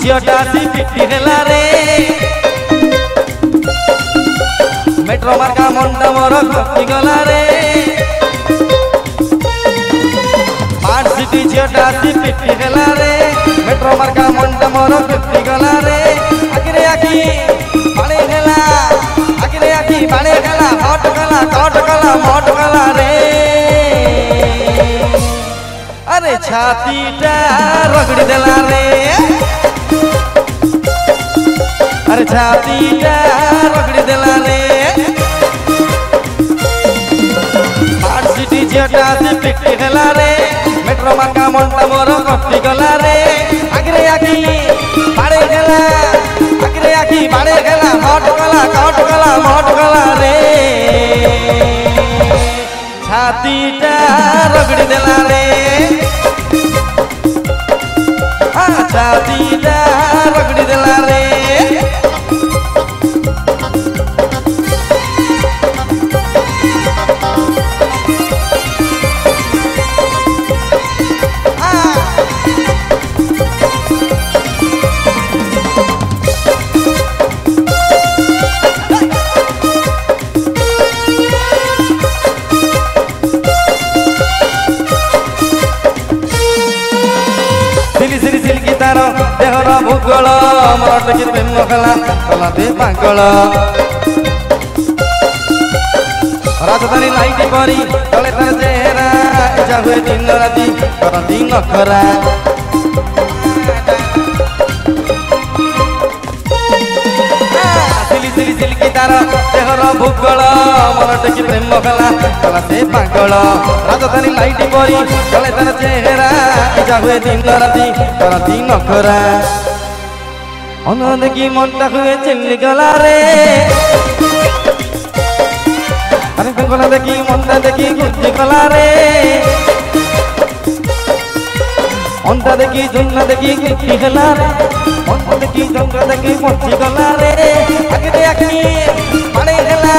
zeta सी पिटी हेला रे metro मार्का मंडा मोर कपी गला रे स्मार्ट सिटी झीटा सी पिटी हेला रे मेट्रो मार्का मंडा मोर कपी गला रे आखिरे आखि पानी हेला आखिरे आखि पानी हेला हट गला कट गला मट गला रे अरे छातीटा रगड़ी देला रे अरे छातीटा रगड़ी देला रे स्मार्ट सिटी झीटा सी पिटी हेला रे मेट्रो मार्का मंडा मोर कपी गला रे आखिरे आखि पानी हेला आखिरे आखि पानी हेला हट गला कट गला मट गला रे छातीटा रगड़ी देला रे छातीटा रगड़ी देला रे देहर भूगोल मोर टेकी प्रेम खेला कला दे पागल राजधानी लाइट परी तले तार चेहरा इच्छा हुए दिन राति करती नखरा सिली सिली सिल्की तार देहर भूगोल मोर टेकी प्रेम खेला कला दे पागल राजधानी लाइट परी तले तार चेहरा इच्छा हुए दिन राति करती नखरा अन देखी मनटा हुए चिल्ली गला रे अरे गला देखी मनटा देखी गुज्जी गला रे मनटा देखी झुंगा देखी गुज्जी गला रे मन देखी झुंगा देखी मची गला रे आखिरे आखि पानी हेला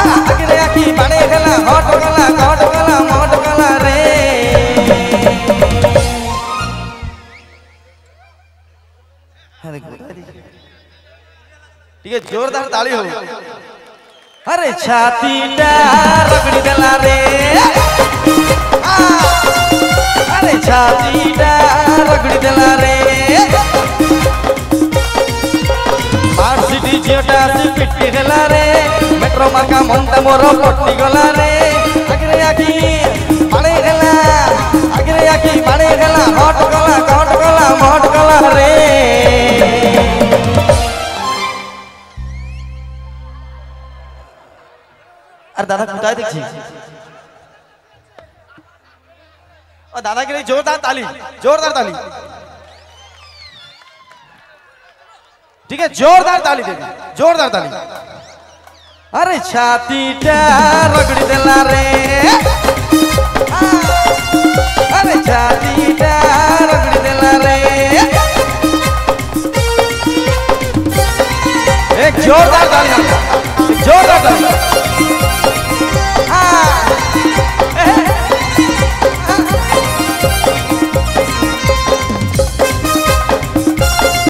आखिरे आखि पानी हेला हट गला कट गला मट गला रे ठीक है जोरदार ताली हो अरे छातीटा रगड़ी देला रे अरे छातीटा रगड़ी देला रे स्मार्ट सिटी झीटा सी पिटी हेला रे मेट्रो मार्का मंडा मोर पट्टी गला रे आखिरे आखि पानी हेला आखिरे आखि पानी हेला हट गला कट गला मट गला रे अरे दादा कुटाई देखी और दादा के लिए जोरदार ताली ठीक है जोरदार ताली दे जोरदार ताली अरे छातीटा रगड़ी देला रे अरे छातीटा रगड़ी देला रे एक जोरदार ताली